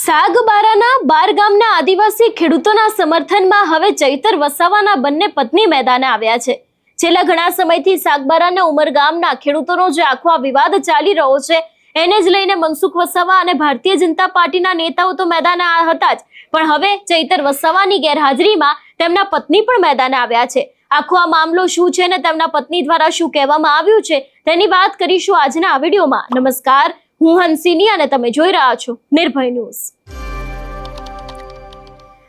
સાગબારાના 12 ગામના આદિવાસી ખેડૂતોના સમર્થનમાં હવે ચૈતર વસાવાના બંને પત્ની મેદાને આવ્યા છે। છેલ્લા ઘણા સમયથી સાગબારાના ઉમરગામના ખેડૂતોનો જે આખો આ વિવાદ ચાલી રહ્યો છે એને જ લઈને મનસુખ વસાવા અને ભારતીય જનતા પાર્ટીના નેતાઓ તો મેદાને હતા જ, પણ હવે ચૈતર વસાવાની ગેરહાજરીમાં તેમના પત્ની પણ મેદાને આવ્યા છે। આખો આ મામલો શું છે ને તેમના પત્ની દ્વારા શું કહેવામાં આવ્યું છે તેની વાત કરીશું આજના આ વિડીયોમાં। નમસ્કાર, હું હંસિની અને તમે જોઈ રહ્યા છો નિર્ભય ન્યૂઝ।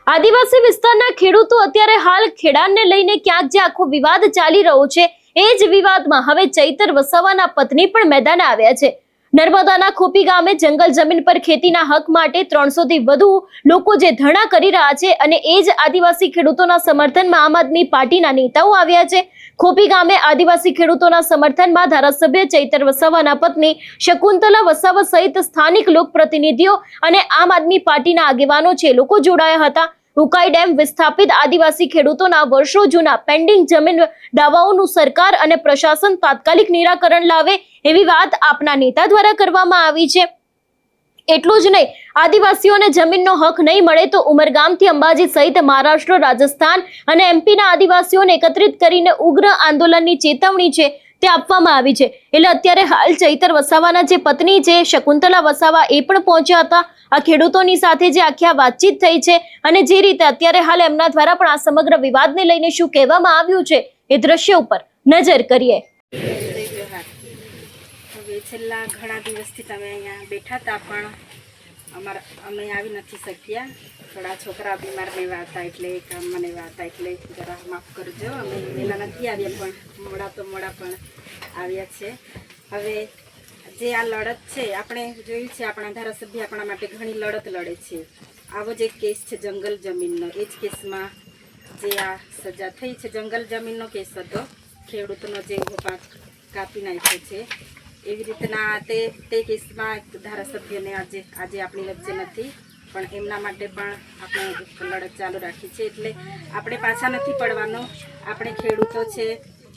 આદિવાસી વિસ્તારના ખેડૂતો અત્યારે હાલ ખેડાણને લઈને ક્યાંક જે આખો વિવાદ ચાલી રહ્યો છે એ જ વિવાદમાં હવે ચૈતર વસાવાના પત્ની પણ મેદાને આવ્યા છે। નર્મદાના ખોપી ગામે જંગલ જમીન પર ખેતીના હક માટે 300 થી વધુ લોકો જે ધરણા કરી રહ્યા છે અને એ જ આદિવાસી ખેડૂતોના સમર્થનમાં આમ આદમી પાર્ટીના નેતાઓ આવ્યા છે। ખોપી ગામે આદિવાસી ખેડૂતોના સમર્થનમાં ધારાસભ્ય ચૈતર વસાવાના પત્ની શકુંતલા વસાવા સહિત સ્થાનિક લોકપ્રતિનિધિઓ અને આમ આદમી પાર્ટીના આગેવાનો છે લોકો જોડાયા હતા। ઉકાઈ ડેમ વિસ્થાપિત આદિવાસી ખેડૂતોના વર્ષો જૂના પેન્ડિંગ જમીન દાવાઓનું સરકાર અને પ્રશાસન તાત્કાલિક નિરાકરણ લાવે એવી વાત આપના નેતા દ્વારા કરવામાં આવી છે। એટલું જ નહીં, આદિવાસીઓને જમીનનો હક નહીં મળે તો ઉમરગામથી અંબાજી સહિત મહારાષ્ટ્ર, રાજસ્થાન અને એમપીના આદિવાસીઓને એકત્રિત કરીને ઉગ્ર આંદોલનની ચેતવણી છે તે આપવામાં આવી છે। એટલે અત્યારે હાલ ચૈતર વસાવાના જે પત્ની છે શકુંતલા વસાવા એ પણ પહોંચ્યા હતા આ ખેડૂતોની સાથે જે આખી આ વાતચીત થઈ છે અને જે રીતે અત્યારે હાલ એમના દ્વારા પણ આ સમગ્ર વિવાદને લઈને શું કહેવામાં આવ્યું છે એ દ્રશ્ય ઉપર નજર કરીએ। હવે છેલ્લા ઘણા દિવસથી તમે અહીંયા બેઠા હતા પણ અમે આવી નથી શક્યા। થોડા છોકરા બીમાર રહેવા હતા એટલે કામમાં રહેવા હતા એટલે જરા માફ કરજો, અમે વહેલા નથી આવ્યા પણ મોડા પણ આવ્યા છે। હવે જે આ લડત છે આપણે જોયું છે, આપણા ધારાસભ્ય આપણા માટે ઘણી લડત લડે છે। આવો જ એક કેસ છે જંગલ જમીનનો, એ જ કેસમાં જે આ સજા થઈ છે જંગલ જમીનનો કેસ હતો, ખેડૂતનો જે ઊભો પાક કાપી નાખ્યો છે એવી રીતના તે કેસમાં ધારાસભ્યને આજે આપણી વચ્ચે નથી પણ એમના માટે પણ આપણે લડત ચાલુ રાખી છે। એટલે આપણે પાછા નથી પડવાનો, આપણે ખેડૂતો છે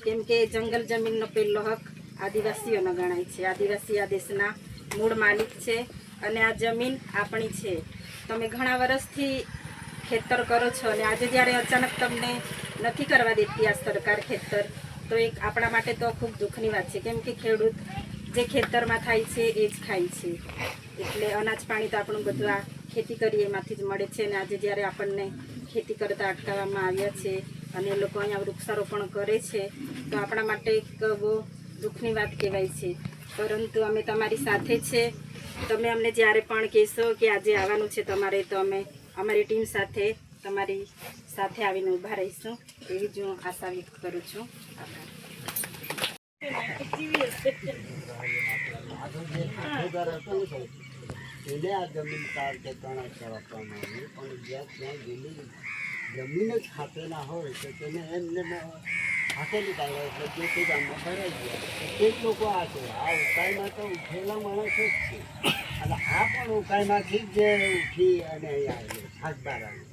કેમ કે જંગલ જમીનનો પહેલો હક આદિવાસીઓનો ગણાય છે। આદિવાસી આ દેશના મૂળ માલિક છે અને આ જમીન આપણી છે। તમે ઘણા વર્ષથી ખેતર કરો છો અને આજે જ્યારે અચાનક તમને નથી કરવા દેતી આ સરકાર ખેતર, તો એક આપણા માટે તો ખૂબ દુઃખની વાત છે કેમ કે ખેડૂત જે ખેતરમાં થાય છે એ જ ખાય છે। એટલે અનાજ પાણી તો આપણું બધું આ ખેતી કરીએ એમાંથી જ મળે છે અને આજે જ્યારે આપણને ખેતી કરતાં અટકાવવામાં આવ્યા છે અને એ લોકો અહીંયા વૃક્ષારોપણ કરે છે તો આપણા માટે એક બહુ દુઃખની વાત કહેવાય છે। પરંતુ અમે તમારી સાથે છે, તમે અમને જ્યારે પણ કહેશો કે આજે આવવાનું છે તમારે તો અમે અમારી ટીમ સાથે તમારી સાથે આવીને ઊભા રહીશું એવી જ હું આશા વ્યક્ત કરું છું। એને આ જમીન કાર કે તણાવ આપવામાં આવી પણ જ્યાં ત્યાં જમીન જ ખાતે ના હોય તો તેને એમને હાથેલી કાઢે એટલે જે તે ગામમાં ભરાઈ ગયા તે જ લોકો આ છે। આ ઉકાઈમાં તો ઉઠેલા માણસો જ છે અને આ પણ ઉકાઈમાંથી જ ઉઠી અને અહીંયા આવેલો સાગબારાને।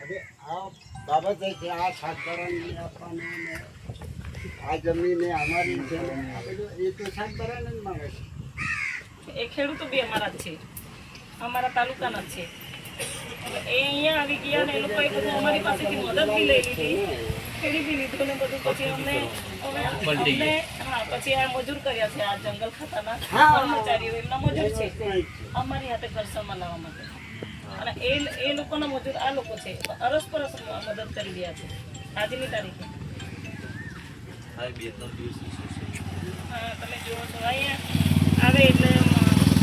હવે આ બાબતે છે આ સાગબારાને આપવાને આ જમીને અમારી છે એ તો સાગબારાને જ માગે છે। એ ખેડૂતો બી અમારા જ છે, અમારા તાલુકાના જ છે। એ અહીંયા આવી ગયા ને એ લોકોએ બધું અમારી પાસેથી મદદ બી લઈ લીધી, ખેડી બી લીધું ને બધું। પછી અમને પછી આ મજૂર કર્યા છે, આ જંગલ ખાતાના કર્મચારીઓ એમના મજૂર છે અમારી હાથે ઘરસમાં લાવવા માટે અને એ લોકોના મજૂર આ લોકો છે, અરસપરસ મદદ કરી રહ્યા છે આજની તારીખે। તમે જુઓ છો અહીંયા આવે એટલે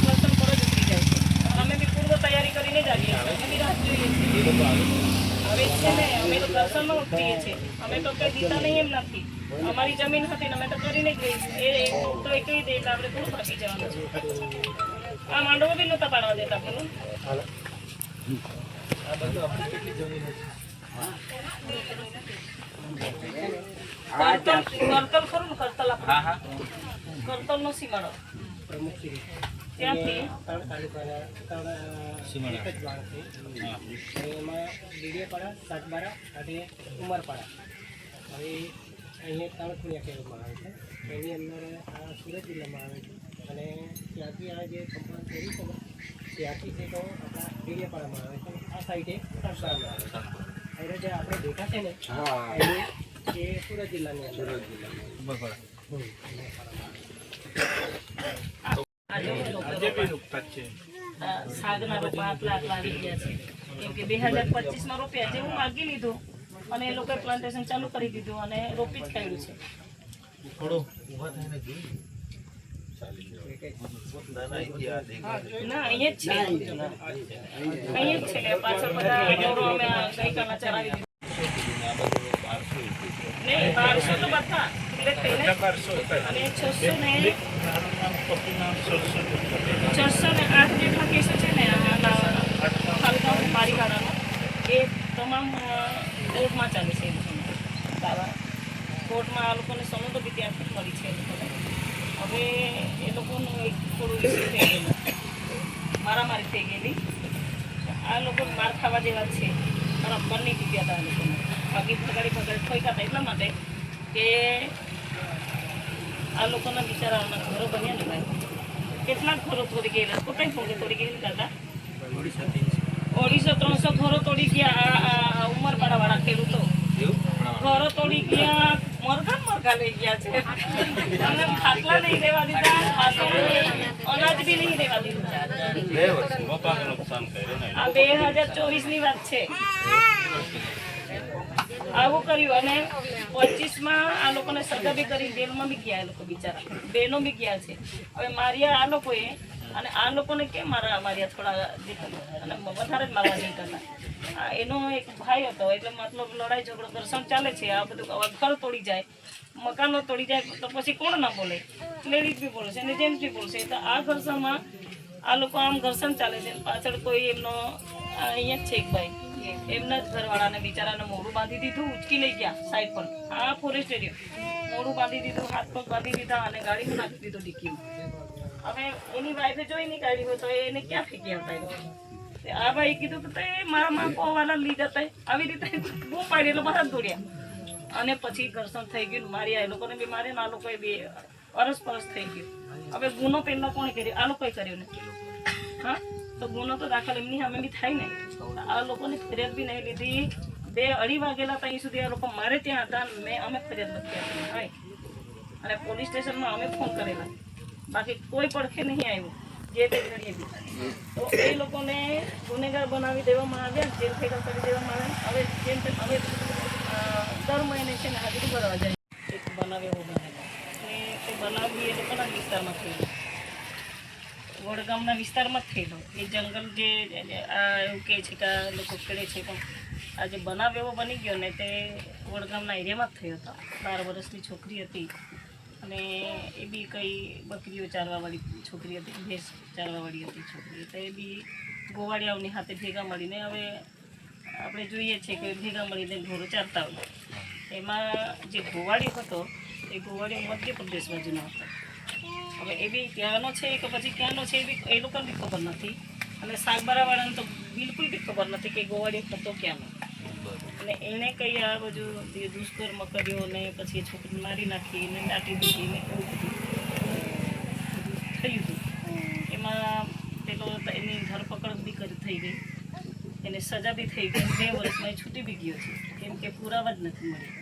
દર્શન પર જ ઉતરી જાય છે। અમે બી પૂર્વ તૈયારી કરીને જ આવીએ છીએ, અમે બી રાહ જોઈએ છીએ। હવે છે ને અમે તો દર્શનમાં ઉતરીએ છીએ, અમે તો કંઈ દીધા નહીં એમ નથી, અમારી જમીન હતી ને અમે તો કરીને જ રહીશું। તો એ કહી દે એટલે આપણે થોડું ભાગી જવાનું છે। આ માંડવો બી નહોતા પાડવા દેતા પેલું કરતલ ખરું ને, કરતલ આપણે કરતલનો સીમાડો ત્યાંથી એમાં ડીડીયાપાડા, સાગબારા અને ઉમરપાડા હવે અહીંયા 3 ખુણિયા કહેવામાં આવે છે। એની અંદર આ સુરત જિલ્લામાં આવે છે અને ત્યાંથી આ જે કંપાઉન્ડ કર્યું છે ત્યાંથી છે તો આપણા ડેડિયાપાડામાં આવે છે, આ સાઈડે સાગબારામાં આવે છે. અહીંયા જે આપણે બેઠા છે ને હા એ સુરત જિલ્લાની અંદર આજે સાગના રોપા આટલા આવી ગયા છે કેમ કે 2025માં રોપ્યા જે હું માગી લીધું અને એ લોકોએ પ્લાન્ટેશન ચાલુ કરી દીધું અને રોપી જ કાઢ્યું છે. ના અહીંયા જ છે, અહીંયા જ છે પાછળ બધા ઢોરો અમે ગઈકાલના ચરાવી દીધું. નહીં 1200 તો બધા એટલે થઈને અને 608 જેટલા કેસો છે ને ખાલગામ પારીવાળાનો એ તમામ કોર્ટમાં ચાલે છે. એ લોકોને દાવા કોર્ટમાં આ લોકોને સનદો બી ત્યાંથી જ મળી છે. એ લોકોને હવે એ લોકોનું એક થોડું ઇસ્યુ થઈ ગયેલું, મારામારી થઈ ગયેલી. આ લોકો માર ખાવા જેવા જ છે, મારા બંને પીપ્યા હતા. આ લોકોને બાકી ભગાડી ઠોક્યા હતા એટલા માટે કે આ લોકોના બિચારાઓના ઘરો બન્યા ને ભાઈ, કેટલાક ઘરો તોડી ગયેલા. પોતે ફોને તોડી ગયેલી દાદા 250-300 ઘરો તોડી ગયા. આ ઉમરપાડાવાળા ખેડૂતો ઘરો તોડી ગયા, મરઘા લઈ ગયા છે. અને ખાટલા નહીં રહેવા દીધા, અનાજ બી નહીં રહેવા દીધું. આ 2024ની વાત છે. આવું કર્યું અને 25માં આ લોકોને સગા બી કરી જેલમાં બી ગયા. એ લોકો બિચારા બહેનો બી ગયા છે. હવે માર્યા આ લોકોએ અને આ લોકોને કેમ માર્યા થોડા અને વધારે જ મારવા નહીં કરતા. એનો એક ભાઈ હતો એટલે મતલબ લડાઈ ઝઘડો ઘર્ષણ ચાલે છે. આ બધું ઘર તોડી જાય, મકાનો તોડી જાય તો પછી કોણ ના બોલે? લેડીઝ બી બોલશે અને જેન્ટ્સ બી બોલશે. તો આ ઘર્ષણમાં આ લોકો આમ ઘર્ષણ ચાલે છે. પાછળ કોઈ એમનો અહીંયા જ છે એક ભાઈ, એમના જ ઘરવાળાને બિચારાને મોઢું બાંધી દીધું, ઉચકી લઈ ગયા સાઈડ પર. આ ફોરેસ્ટ એરિયો મોઢું બાંધી દીધું, હાથ પગ બાંધી દીધા અને ગાડીમાં નાખી દીધું ડિક્કીમાં. હવે એની વાઈફે જોઈ નહીં કાઢી હોય તો એને ક્યાં ફેંકી આવતા? આ ભાઈ કીધું કે મારા માં વાળા લીધા હતા આવી રીતે બહુ પાડી એટલે બધા દોડ્યા અને પછી ઘર્ષણ થઈ ગયું. માર્યા, એ લોકોને બી માર્યા ને આ લોકોએ બી અરસપરસ થઈ ગયું. હવે ગુનો પહેલા કોણે કર્યો? આ લોકોએ કર્યો ને. હા, તો ગુનો તો દાખલ એમની સામે બી થાય ને. આ લોકોને ફરિયાદ બી નહીં લીધી. 2-2:30 વાગેલા ત્યાં સુધી આ લોકો મારે ત્યાં હતા. અમે ફરિયાદ નથી આપી ભાઈ અને પોલીસ સ્ટેશનમાં અમે ફોન કરેલા, બાકી કોઈ પડખે નહીં આવ્યું. જે તે ઘડીએ બી તો એ લોકોને ગુનેગાર બનાવી દેવામાં આવ્યા, જેલ ભેગા કરી દેવામાં આવ્યા. હવે જેમ તેમ હવે દર મહિને છે ને હાજરી ભરવા જાય. એક બનાવ એવો બનેલો અને તે બનાવ બી એ લોકોના વિસ્તારમાં થયેલો, વડગામના વિસ્તારમાં જ થયેલો. એ જંગલ જે એવું કહે છે કે આ લોકો ખેડે છે, પણ આ જે બનાવ એવો બની ગયો ને તે વડગામના એરિયામાં જ થયો હતો. 12 વર્ષની છોકરી હતી અને એ બી કંઈ બકરીઓ ચારવાવાળી છોકરી હતી, ભેંસ ચારવાવાળી હતી છોકરી. તો એ બી ગોવાળિયાઓની હાથે ભેગા મળીને, હવે આપણે જોઈએ છીએ કે ભેગા મળીને ઢોરો ચારતા હોય. એમાં જે ગોવાળિયો હતો એ ગોવાળિયો મધ્યપ્રદેશ બાજુનો હતો. હવે એ બી ત્યાંનો છે કે પછી ક્યાંનો છે એ લોકોને બી ખબર નથી. અને સાગબારાવાળાને તો બિલકુલ બી ખબર નથી કે ગોવાળિયો હતો ક્યાંનો. અને એણે કંઈ આ બધું જે દુષ્કર્મ કર્યો ને પછી છોકરીને મારી નાખી ને દાટી દીધી ને એવું બધું થયું હતું. એમાં પેલો એની ધરપકડ બી થઈ ગઈ, એને સજા બી થઈ ગઈ. 2 વર્ષમાં એ છૂટી બી ગયો છે કેમ કે પુરાવા જ નથી મળ્યા.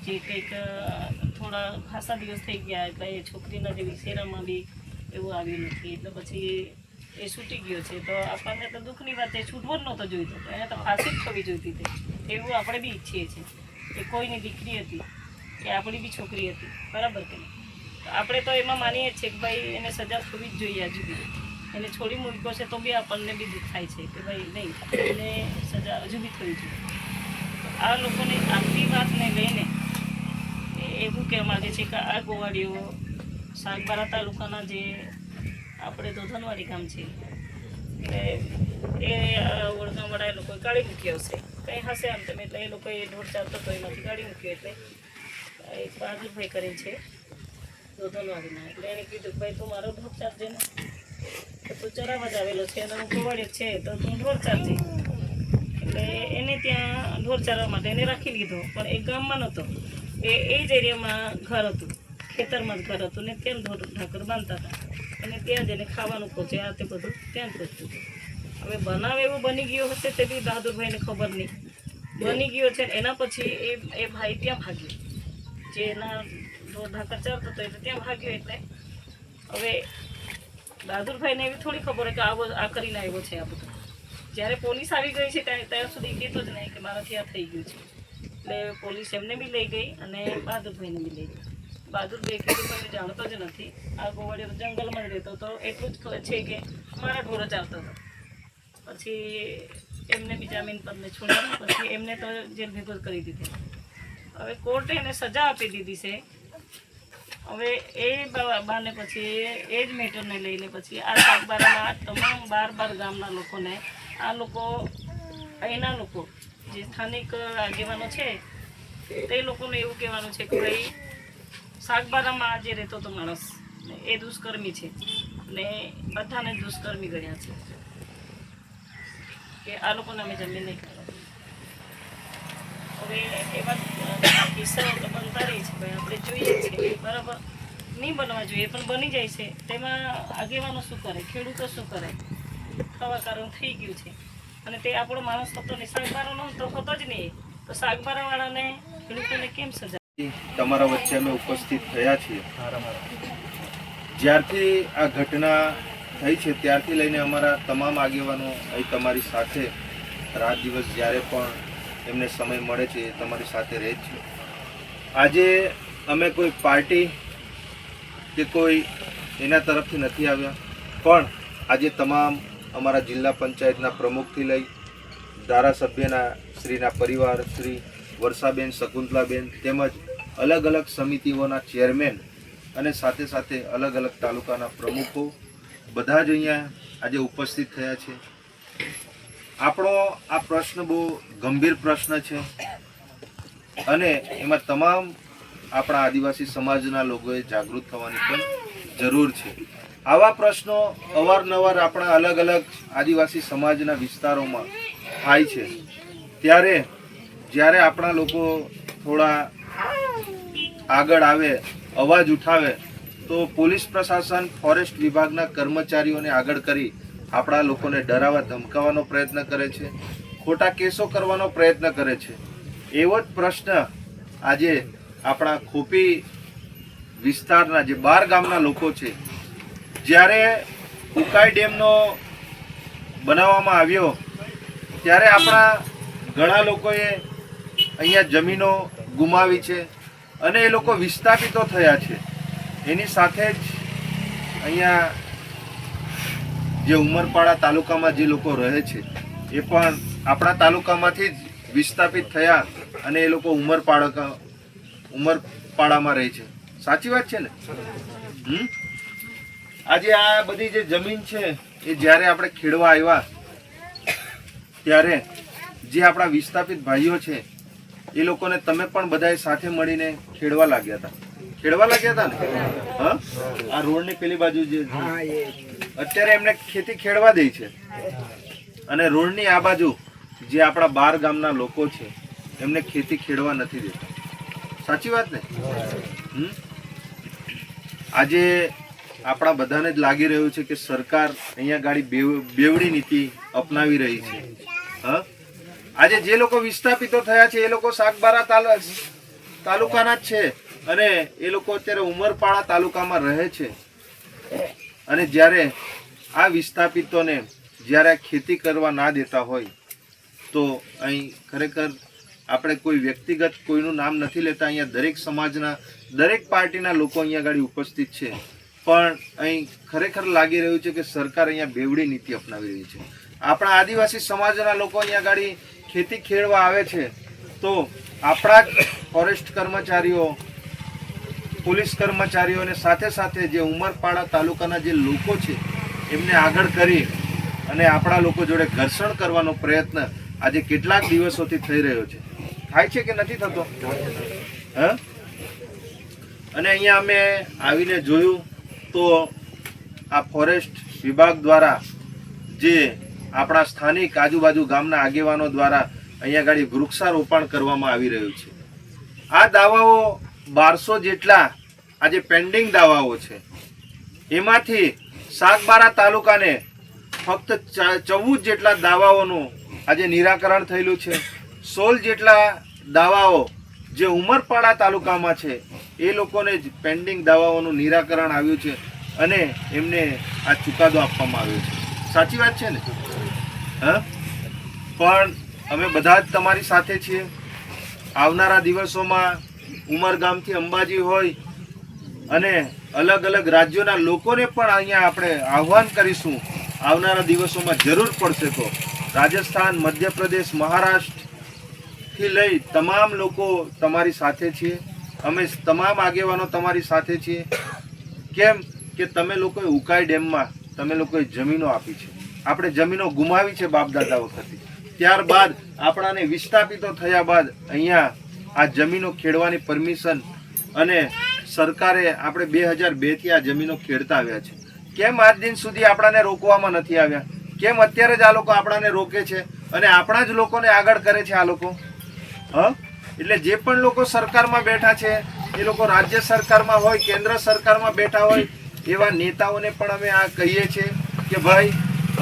જે કંઈક થોડા ખાસા દિવસ થઈ ગયા એટલે એ છોકરીના જે વિશેરામાં બી એવું આવ્યું નથી એટલે પછી એ છૂટી ગયો છે. તો આપણને તો દુઃખની વાત છે, છૂટવો જ નહોતો જોઈતો, એને તો ફાંસી જ થવી જોઈતી હતી. એવું આપણે બી ઈચ્છીએ છીએ કે કોઈની દીકરી હતી કે આપણી બી છોકરી હતી, બરાબર કે નહીં? તો આપણે તો એમાં માનીએ છીએ કે ભાઈ એને સજા થવી જ જોઈએ. હજુ બી એને છોડી મૂક્યો છે તો બી આપણને બી દુઃખ થાય છે કે ભાઈ નહીં, એને સજા હજુ બી થવી જોઈએ. આ લોકોને આટલી વાતને લઈને એવું કહેવા માગે છે કે આ ગોવાળીઓ સાગબારા તાલુકાના જે આપણે દોધનવાડી ગામ છે એટલે એ વડગામવાળા એ લોકોએ કાઢી મૂક્યો હશે, કંઈ હશે આમ તેમ. એટલે એ લોકોએ ઢોર ચાલતો તો એમાંથી કાઢી મૂક્યો. એટલે એક બહાદુરભાઈ કરીને છે દોધનવાડીના, એટલે એને કીધું કે ભાઈ તું મારો ઢોર ચાલજે ને, તો તું ચરાવવા જ આવેલો છે અને હું ગોવાળીઓ છે તો તું ઢોર ચાલજે. એટલે એને ત્યાં ઢોર ચારવા માટે એને રાખી લીધો, પણ એ ગામમાં નહોતો, એ જ એરિયામાં ઘર હતું, ખેતરમાં જ ઘર હતું ને ત્યાં ઢોર ઢાકર બાંધતા હતા. અને ત્યાં જઈને ખાવાનું પહોંચે, આ તે બધું ત્યાં જ પહોંચતું હતું. હવે બનાવ એવો બની ગયો હશે તે બી બહાદુરભાઈને ખબર નહીં. બની ગયો છે ને એના પછી એ ભાઈ ત્યાં ભાગ્યો, જે એના ઢોર ઢાંકર ચાલતો હતો એટલે ત્યાં ભાગ્યો. એટલે હવે બહાદુરભાઈને એવી થોડી ખબર હોય કે આ કરીને આવ્યો છે. આ બધું જ્યારે પોલીસ આવી ગઈ છે ત્યાં સુધી કહેતો જ નહીં કે મારાથી આ થઈ ગયું છે. એટલે પોલીસ એમને બી લઈ ગઈ અને બહાદુરભાઈને બી લઈ ગઈ. બહાદુરભાઈ કીધું કોઈને જાણતો જ નથી, આ ગોવાળિયો જંગલમાં જ રહેતો હતો, એટલું જ ખબર છે કે મારા ઢોરો ચાલતો હતો. પછી એમને બી જામીન પર ને છોડ્યા, પછી એમને તો જેલ ભેગો કરી દીધો. હવે કોર્ટે એને સજા આપી દીધી છે. હવે એ બાને પછી એ જ મેટરને લઈને પછી આ સાગબારાના તમામ 12 ગામના લોકોને, આ લોકો અહીંના લોકો જે સ્થાનિક આગેવાનો છે તે લોકોને એવું કહેવાનું છે કે ભાઈ સાગબારામાં આજે રહેતો હતો માણસ એ દુષ્કર્મી છે ને બધાને દુષ્કર્મી ગણ્યા છે કે આ લોકોને અમે જમીન નહીં કરવા. હવે એવા કિસ્સાઓ તો બનતા રહી છે ભાઈ, આપણે જોઈએ છીએ. બરાબર નહીં બનવા જોઈએ પણ બની જાય છે. તેમાં આગેવાનો શું કરે, ખેડૂતો શું કરે, ખાવા કારણ થઈ ગયું છે. અને તે આપણો માણસ હતો ને, સાગબારાનો તો હતો જ નહીં, તો સાગબારાવાળાને ખેડૂતોને કેમ સજા? તમારા વચ્ચે અમે ઉપસ્થિત થયા છીએ. જ્યારથી આ ઘટના થઈ છે ત્યારથી લઈને અમારા તમામ આગેવાનો અહીં તમારી સાથે રાત દિવસ જ્યારે પણ એમને સમય મળે છે એ તમારી સાથે રહે છે. આજે અમે કોઈ પાર્ટી કે કોઈ એના તરફથી નથી આવ્યા, પણ આજે તમામ અમારા જિલ્લા પંચાયતના પ્રમુખથી લઈ ધારાસભ્યના શ્રીના પરિવાર, શ્રી વર્ષાબેન, શકુંતલાબેન, તેમજ અલગ અલગ સમિતિઓના ચેરમેન અને સાથે સાથે અલગ અલગ તાલુકાના પ્રમુખો બધા જ અહીંયા આજે ઉપસ્થિત થયા છે. આપણો આ પ્રશ્ન બહુ ગંભીર પ્રશ્ન છે અને એમાં તમામ આપણા આદિવાસી સમાજના લોકોએ જાગૃત થવાની પણ જરૂર છે. આવા પ્રશ્નો અવારનવાર આપણા અલગ અલગ આદિવાસી સમાજના વિસ્તારોમાં થાય છે. ત્યારે જ્યારે આપણા લોકો થોડા આગળ આવે, અવાજ ઉઠાવે, તો પોલીસ પ્રશાસન, ફોરેસ્ટ વિભાગના કર્મચારીઓને આગળ કરી આપણા લોકોને ડરાવવા ધમકાવવાનો પ્રયત્ન કરે છે, ખોટા કેસો કરવાનો પ્રયત્ન કરે છે. એવો જ પ્રશ્ન આજે આપણા ખોપી વિસ્તારના જે 12 ગામના લોકો છે, જ્યારે ઉકાઈ ડેમનો બનાવવામાં આવ્યો ત્યારે આપણા ઘણા લોકોએ અહીંયા જમીનો ગુમાવી છે અને એ લોકો વિસ્થાપિતો થયા છે. એની સાથે જ અહીંયા જે ઉમરપાડા તાલુકામાં જે લોકો રહે છે એ પણ આપણા તાલુકામાંથી જ વિસ્થાપિત થયા અને એ લોકો ઉમરપાડામાં રહે છે. સાચી વાત છે ને? આજે આ બધી જે જમીન છે એ જ્યારે આપણે ખેડવા આવ્યા ત્યારે જે આપણા વિસ્થાપિત ભાઈઓ છે એ લોકોને તમે પણ બધાએ સાથે મળીને ખેડવા લાગ્યા હતા ને? હા, આ રોડની પેલી બાજુ જે અત્યારે એમને ખેતી ખેડવા દે છે અને રોડની આ બાજુ જે આપણા 12 ગામના લોકો છે એમને ખેતી ખેડવા નથી દેતા. સાચી વાત ને? આજે આપણા બધાને જ લાગી રહ્યું છે કે સરકાર અહીંયા ગાડી બેવડી નીતિ અપનાવી રહી છે. હા, આજે જે લોકો વિસ્થાપિતો થયા છે એ લોકો સાગબારા તાલુકાના જ છે અને એ લોકો અત્યારે ઉમરપાડા તાલુકામાં રહે છે. અને જ્યારે આ વિસ્થાપિતોને જ્યારે ખેતી કરવા ના દેતા હોય તો અહીં ખરેખર આપણે કોઈ વ્યક્તિગત કોઈનું નામ નથી લેતા, અહીંયા દરેક સમાજના, દરેક પાર્ટીના લોકો અહીંયા આગળ ઉપસ્થિત છે, પણ અહીં ખરેખર લાગી રહ્યું છે કે સરકાર અહીંયા બેવડી નીતિ અપનાવી રહી છે. આપણા આદિવાસી સમાજના લોકો અહીંયા આગળ ખેતી ખેડવા આવે છે તો આપણા જ ફોરેસ્ટ કર્મચારીઓ, પોલીસ કર્મચારીઓ અને સાથે સાથે જે ઉમરપાડા તાલુકાના જે લોકો છે એમને આગળ કરી અને આપણા લોકો જોડે ઘર્ષણ કરવાનો પ્રયત્ન આજે કેટલાક દિવસોથી થઈ રહ્યો છે. થાય છે કે નથી થતો? હા, અને અહીંયા અમે આવીને જોયું તો આ ફોરેસ્ટ વિભાગ દ્વારા જે આપણા સ્થાનિક આજુબાજુ ગામના આગેવાનો દ્વારા અહીંયા આગળ વૃક્ષારોપણ કરવામાં આવી રહ્યું છે. આ દાવાઓ 1200 જેટલા આજે પેન્ડિંગ દાવાઓ છે, એમાંથી સાગબારા તાલુકાને ફક્ત 14 જેટલા દાવાઓનું આજે નિરાકરણ થયેલું છે. 16 જેટલા દાવાઓ જે ઉમરપાડા તાલુકામાં છે એ લોકોને જ પેન્ડિંગ દાવાઓનું નિરાકરણ આવ્યું છે અને એમને આ ચુકાદો આપવામાં આવ્યો છે. સાચી વાત છે ને? હા, પણ અમે બધા જ તમારી સાથે છીએ. આવનારા દિવસોમાં ઉમરગામથી અંબાજી હોય અને અલગ અલગ રાજ્યોના લોકોને પણ અહીંયા આપણે આહ્વાન કરીશું. આવનારા દિવસોમાં જરૂર પડશે તો રાજસ્થાન, મધ્યપ્રદેશ, મહારાષ્ટ્રથી લઈ તમામ લોકો તમારી સાથે છીએ. અમે તમામ આગેવાનો તમારી સાથે છીએ. કેમ કે તમે લોકોએ ઉકાઈ ડેમમાં તમે લોકોએ જમીનો આપી છે. આપણે જમીનો ગુમાવી છે બાપદાદા વખતે. ત્યારબાદ આપણાને વિસ્થાપિતો થયા બાદ અહીંયા આ જમીનો ખેડવાની પરમિશન અને સરકારે આપણે 2002થી આ જમીનો ખેડતા આવ્યા છે. કેમ આજ દિન સુધી આપણાને રોકવામાં નથી આવ્યા? કેમ અત્યારે જ આ લોકો આપણાને રોકે છે અને આપણા જ લોકોને આગળ કરે છે આ લોકો? એટલે જે પણ લોકો સરકારમાં બેઠા છે એ લોકો રાજ્ય સરકારમાં હોય, કેન્દ્ર સરકારમાં બેઠા હોય, એવા નેતાઓને પણ અમે આ કહીએ છીએ કે ભાઈ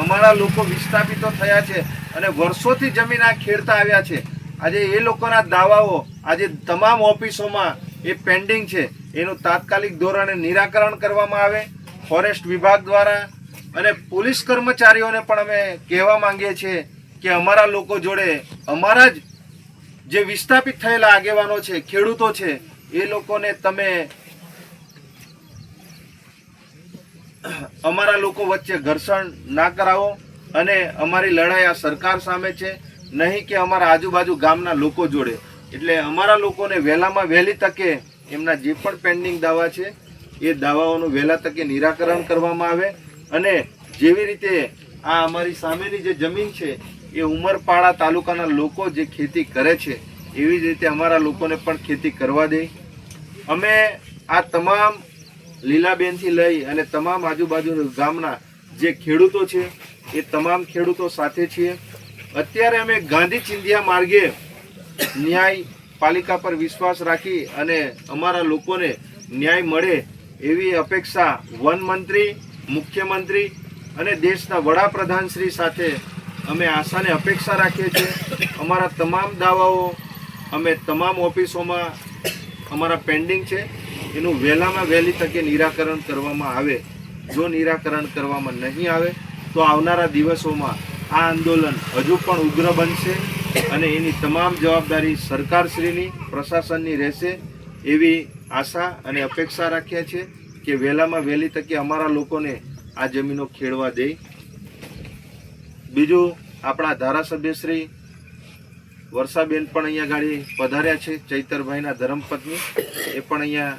અમારા લોકો વિસ્થાપિતો થયા છે અને વર્ષોથી જમીન આ ખેડતા આવ્યા છે. આજે એ લોકોના દાવાઓ આજે તમામ ઓફિસોમાં એ પેન્ડિંગ છે. એનું તાત્કાલિક ધોરણે નિરાકરણ કરવામાં આવે ફોરેસ્ટ વિભાગ દ્વારા. અને પોલીસ કર્મચારીઓને પણ અમે કહેવા માંગીએ છીએ કે અમારા લોકો જોડે અમારા જ જે વિસ્થાપિત થયેલા આગેવાનો છે, ખેડૂતો છે, એ લોકોને તમે અમારા લોકો વચ્ચે ઘર્ષણ ના કરાવો. અને અમારી લડાઈ આ સરકાર સામે છે, નહીં કે અમારા આજુબાજુ ગામના લોકો જોડે. એટલે અમારા લોકોને વહેલામાં વહેલી તકે એમના જે પણ પેન્ડિંગ દાવા છે એ દાવાઓનું વહેલા તકે નિરાકરણ કરવામાં આવે. અને જેવી રીતે આ અમારી સામેની જે જમીન છે એ ઉમરપાડા તાલુકાના લોકો જે ખેતી કરે છે એવી જ રીતે અમારા લોકોને પણ ખેતી કરવા દે. અમે આ તમામ લીલાબેનથી લઈ અને તમામ આજુબાજુ ગામના જે ખેડૂતો છે એ તમામ ખેડૂતો સાથે છીએ. અત્યારે અમે ગાંધી ચિંધ્યા માર્ગે ન્યાય પાલિકા પર વિશ્વાસ રાખી અને અમારા લોકોને ન્યાય મળે એવી અપેક્ષા વન મંત્રી, મુખ્યમંત્રી અને દેશના વડાપ્રધાન શ્રી સાથે અમે આશાને અપેક્ષા રાખીએ છીએ. અમારા તમામ દાવાઓ અમે તમામ ઓફિસોમાં અમારા પેન્ડિંગ છે એનું વહેલામાં વહેલી તકે નિરાકરણ કરવામાં આવે. જો નિરાકરણ કરવામાં નહીં આવે તો આવનારા દિવસોમાં આ આંદોલન હજુ પણ ઉગ્ર બનશે અને એની તમામ જવાબદારી સરકારશ્રીની, પ્રશાસનની રહેશે એવી આશા અને અપેક્ષા રાખીએ છીએ કે વહેલામાં વહેલી તકે અમારા લોકોને આ જમીનો ખેડવા દે. બીજું, આપણા ધારાસભ્ય શ્રી વર્ષાબેન પણ અહીંયા ગાડી પધાર્યા છે, ચૈતરભાઈના ધર્મપત્ની, એ પણ અહીંયા.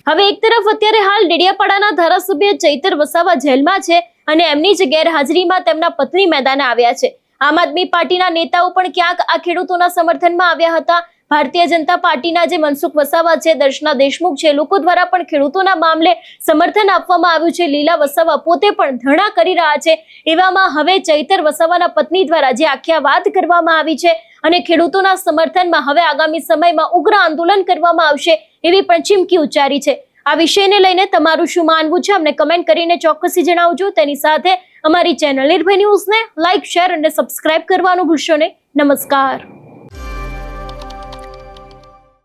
હવે એક તરફ અત્યારે હાલ ડેડિયાપાડાના ધારાસભ્ય ચૈતર વસાવા જેલમાં છે અને એમની જ ગેરહાજરીમાં તેમના પત્ની મેદાને આવ્યા છે. આમ આદમી પાર્ટીના નેતાઓ પણ ક્યાંક આ ખેડૂતોના સમર્થનમાં આવ્યા હતા. ભારતીય જનતા પાર્ટીના જે મનસુખ વસાવા છે, દર્શના દેશમુખ છે, લોકો દ્વારા પણ ખેડૂતોના મામલે સમર્થન આપવામાં આવ્યું છે. લીલા વસાવા પોતે પણ ધરણા કરી રહ્યા છે. એવામાં હવે ચૈતર વસાવાના પત્ની દ્વારા જે આખી વાત કરવામાં આવી છે અને ખેડૂતોના સમર્થનમાં હવે આગામી સમયમાં ઉગ્ર આંદોલન કરવામાં આવશે એવી પણ ચીમકી ઉચ્ચારી છે. આ વિષયને લઈને તમારું શું માનવું છે અમને કમેન્ટ કરીને ચોક્કસથી જણાવજો. તેની સાથે અમારી ચેનલ નિર્ભય ન્યૂઝને લાઇક, શેર અને સબસ્ક્રાઇબ કરવાનું ભૂલશો નહીં. નમસ્કાર.